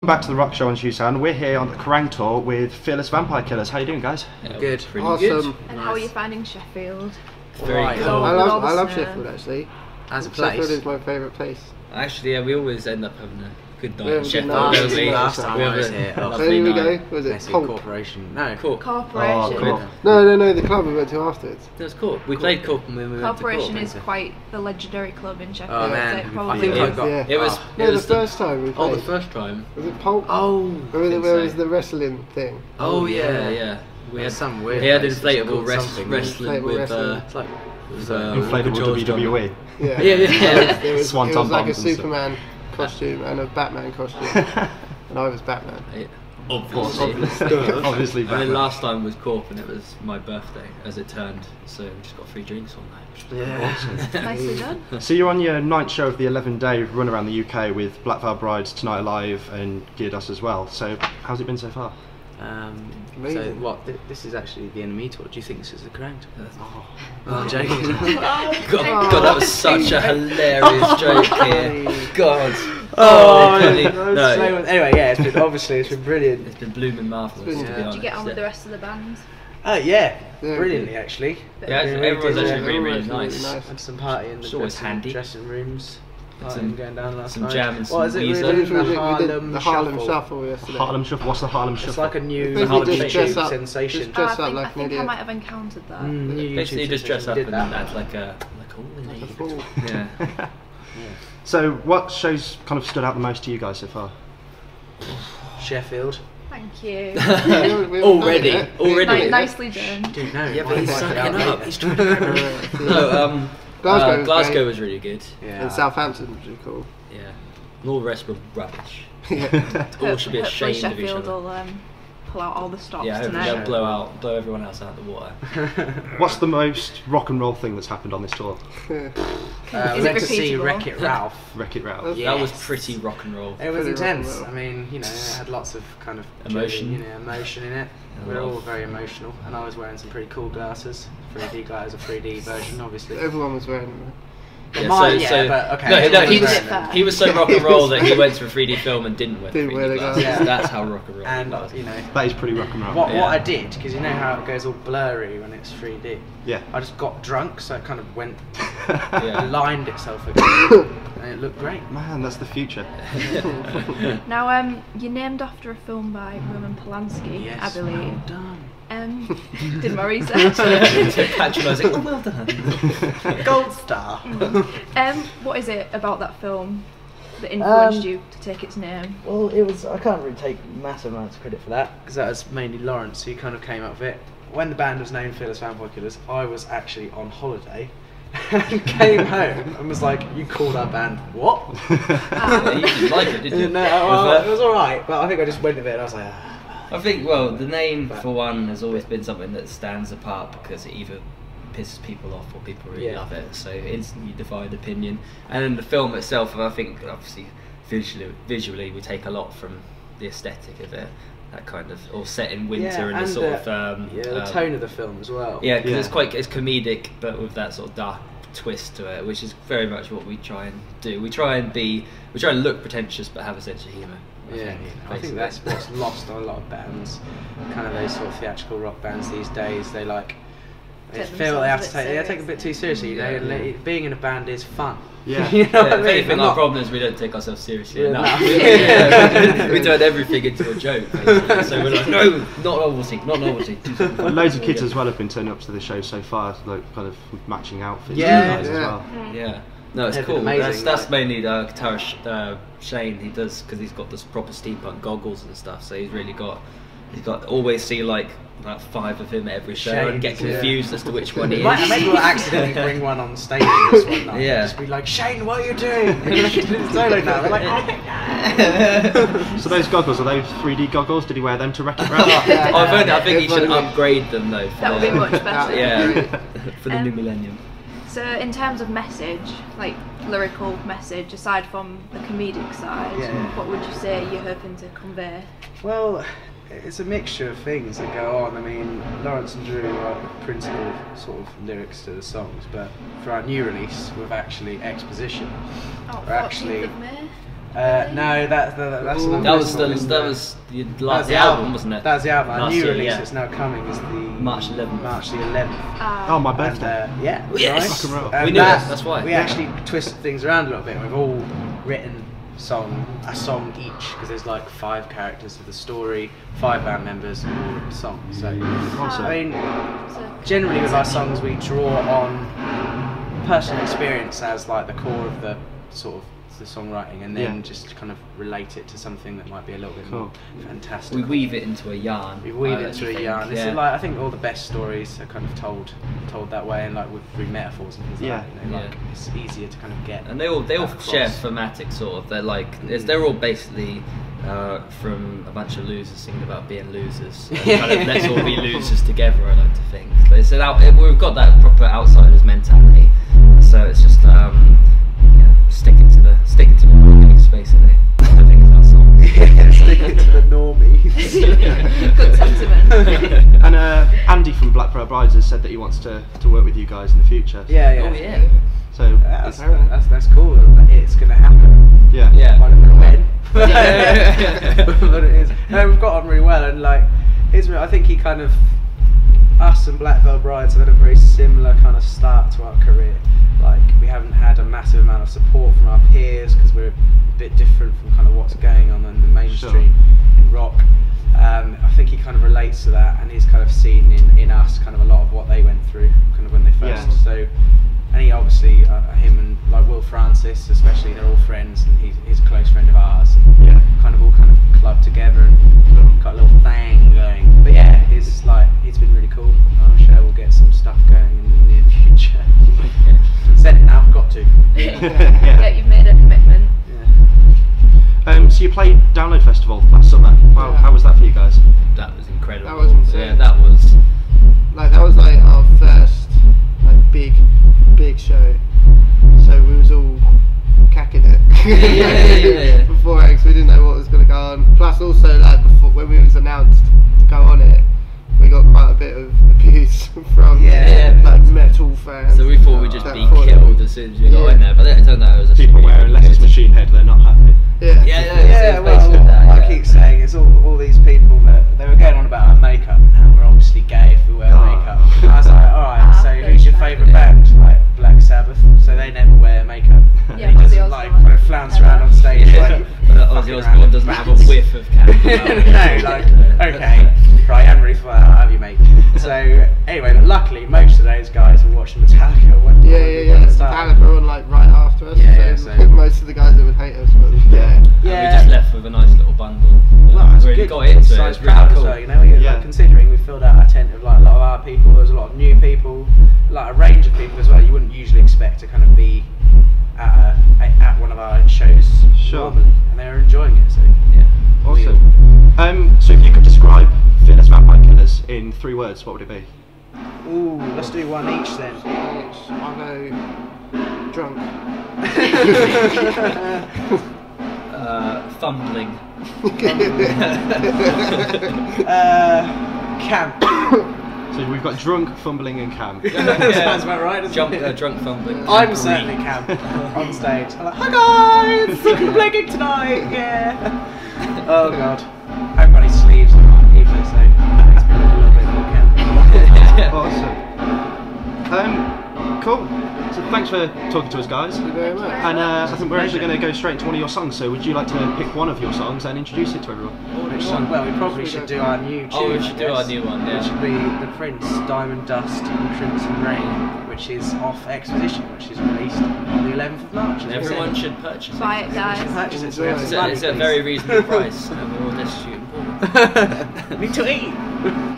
Back to the rock show on ShuSound. We're here on the Kerrang Tour with Fearless Vampire Killers. How you doing, guys? Yeah, good, pretty awesome. Good. And how are you finding Sheffield? Very cool. I love Sheffield actually. As a place. Sheffield is my favourite place. Actually, yeah, we always end up having a good night in Sheffield. Last time I was here, where did we go? Was it Corporation? No, Corp. Corporation. Oh, No, the club we went to afterwards. It was Corp. We played Corp and then we went to Corp. Corporation is quite the legendary club in Sheffield. Oh man, I think I got. Yeah. It was. No, the first time we played. Oh, the first time. Was it Pulp? Oh, Where was the wrestling thing? Oh yeah. We had some weird. He had place. inflatable Something. wrestling with. It's like inflatable WWE. Yeah. It was like a Superman costume and a Batman costume, and I was Batman. Obviously And then last time was Corp and it was my birthday, as it turned, so we just got free drinks all night. Yeah. Nicely done. So you're on your 9th show of the 11-day run around the UK with Black Veil Brides, Tonight Alive and Geared Us as well. So how's it been so far? So what? This is actually the enemy tour. Do you think this is the Kerrang Tour? Oh, I'm joking. God, that was such a hilarious joke here. God. No. Anyway, yeah, it's been brilliant. It's been blooming marvellous. To be honest. Did you get on with the rest of the band? Yeah, brilliantly actually. Yeah, everyone's actually really nice. Had some party in the dressing rooms. Going down last some night. jam and some What is it? We did the Harlem Shuffle yesterday. Harlem Shuffle? What's the Harlem Shuffle? It's like a new YouTube sensation. Dress up I like think an I idiot. might have encountered that. Basically, you just dress up and act like a fool. Yeah. So what shows kind of stood out the most to you guys so far? Sheffield. Thank you. Already. Nicely done. Dude, no. Yeah, but he's sucking up. He's trying to No, Glasgow was really good. Yeah. And Southampton was really cool. Yeah. And all the rest were rubbish. Yeah. All should be ashamed of each Sheffield other. will pull out all the stops Yeah, tonight. they'll blow everyone else out of the water. What's the most rock and roll thing that's happened on this tour? We went to see Wreck-It Ralph. Wreck-It Ralph. That was pretty rock and roll. It was intense. I mean, it had lots of kind of emotion, emotion in it. We're all very emotional, and I was wearing some pretty cool glasses. 3D guys, a 3D version, obviously. Everyone was wearing them. But okay. He was so rock and roll that he went to a 3D film and didn't wear 3D glasses. Yeah. That's how rock and roll. And was. That is pretty rock and roll. What I did, because you know how it goes all blurry when it's 3D. Yeah. I just got drunk, so it kind of went, aligned itself again, and it looked great. Man, that's the future. Now, you're named after a film by Roman Polanski, I believe. Well done. Did my research. Patronising. Oh, well done. Gold star. What is it about that film that influenced you to take its name? Well, it was. I can't really take massive amounts of credit for that because that was mainly Lawrence who kind of came up with it. When the band was named Fearless Vampire Killers, I was actually on holiday. And came home and was like, "You called our band what?" You didn't like it, did you? No, well, it was alright, but I think I just went with it and I was like, I think, well, the name for one has always been something that stands apart because it either pisses people off or people really love it, so instantly divide opinion. And then the film itself, I think, obviously, visually we take a lot from the aesthetic of it. That kind of, all set in winter and the sort of the tone of the film as well. Yeah, because it's comedic, but with that sort of dark twist to it, which is very much what we try and do. We try and look pretentious, but have a sense of humour. I think that's what's lost on a lot of bands. Kind of those sort of theatrical rock bands these days. They feel they have to take it a bit too seriously. Being in a band is fun. Yeah. You know what I mean? Anything, our problem is we don't take ourselves seriously enough. We turn everything into a joke, basically. So we're like, no, not novelty. Loads of kids as well have been turning up to the show so far, like kind of matching outfits as well. Yeah. No, it's cool. That's mainly the guitarist Shane. He does, because he's got this proper steampunk goggles and stuff. So he's got always see like 5 of him every show and get confused as to which one he is. Maybe we'll accidentally bring one on stage this one night. Yeah. Just be like, Shane, what are you doing? Solo now. We're like, So those goggles, are those 3D goggles? Did he wear them to Wreck-It Ralph? I think he should upgrade them though. That would be much better. Yeah, for the new millennium. So in terms of message, like lyrical message, aside from the comedic side, what would you say you're hoping to convey? Well, it's a mixture of things that go on. I mean, Lawrence and Drew are the principal sort of lyrics to the songs, but for our new release, with actually exposition, Oh, we're actually No, that's that was the album, wasn't it? That's the album. Our Last new year, release yeah. that's now coming is the March 11th. March the 11th. Oh, my birthday. And, yeah, Yes. nice. Rock and roll. And We knew it, that's why. We actually twisted things around a little bit. We've all written a song each, because there's like 5 characters of the story, 5 band members, and all written songs. So, Awesome. I mean, generally with our songs we draw on personal experience as like the core of the sort of the songwriting, and then just kind of relate it to something that might be a little bit more fantastic. We weave it into a yarn. We weave it into a yarn. Yeah. It's like, I think all the best stories are kind of told that way, and like through metaphors and things like that. You know, like it's easier to kind of get. And they all share thematic sort of. They're like they're all basically from a bunch of losers singing about being losers. And kind of let's all be losers together. I like to think. But it's we've got that proper outsiders mentality. So it's just sticking to the normies basically. I think it's our song. Sticking to the normies. Good sentiment. And Andy from Black Pearl Brides has said that he wants to work with you guys in the future. Yeah. Oh yeah. So that's cool. It's gonna happen. Yeah. I don't know when. Yeah. But it is. No, we've got on really well, and like, I think he kind of, us and Black Veil Brides have had a very similar kind of start to our career. Like, we haven't had a massive amount of support from our peers because we're a bit different from kind of what's going on in the mainstream in rock. I think he kind of relates to that, and he's kind of seen in us kind of a lot of what they went through kind of when they first. Yeah. So, and he obviously, him and like Will Francis especially, they're all friends, and he's a close friend of ours. And kind of all clubbed together and got a little thing going. But yeah, he's been really cool. I'm sure we'll get some stuff going in the near future. Said it now, got to. Yeah, you've made a commitment. Yeah. So you played Download Festival last summer. Wow, how was that for you guys? That was incredible. That was insane. Yeah, that was like our first like big show. So we was all cacking it. Yeah. Beforehand, because we didn't know what was going to go on. Plus, also like before when we was announced to go on it, we got quite a bit of abuse from like metal fans. So we thought we'd just that be thought killed as soon as we got in there, but then it turned out it was a People wearing Lexus Machine Head, they're not happy. Yeah, well, I keep saying it's all these people that they were going on about our makeup, and we're obviously gay if we wear makeup. And I was like, alright, so who's your favourite band? Like Black Sabbath, so they never wear makeup. Yeah, He just Ozzy like Osbourne. kind of flounce around on stage like Ozzy Osbourne doesn't have a whiff of candle. No, like, okay, right, I haven't really thought that out, have you, mate? So, anyway, but luckily, most of those guys were watching Metallica when Yeah. started. Metallica were on like right after us. So most of the guys that would hate us were We just left with a nice little bundle. Well, that's really good. got into it. So It I was was really proud cool. as well, you know, like, considering we filled out our tent with like a lot of our people, there was a lot of new people, like a range of people as well. You wouldn't usually expect to kind of be at one of our shows normally, and they were enjoying it. So Awesome. So if you could describe Fearless Vampire Killers in 3 words, what would it be? Ooh, let's do one each then. I'll go drunk. Fumbling. Camp. So we've got drunk, fumbling, and camp. Sounds about right, doesn't it? Drunk fumbling. I'm certainly camp on stage. I'm like, hi guys, we're playing gig tonight, yeah. Oh god, I haven't got any sleeves on my either, so that makes me look a little bit more camp. Awesome. Cool. So thanks for talking to us, guys. Thank you very much. And I think we're actually going to go straight into one of your songs. So would you like to pick one of your songs and introduce it to everyone? Which song? Well, we probably should do our new tune. Oh, we should do our new one, yeah. Which should be The Prince, Diamond Dust and Crimson Rain, which is off Exposition, which is released on the 11th of March. And everyone should purchase it. Buy it, guys. Purchase it, so we have some money, It's a please. very reasonable price, and we're all destitute and poor. Me to eat.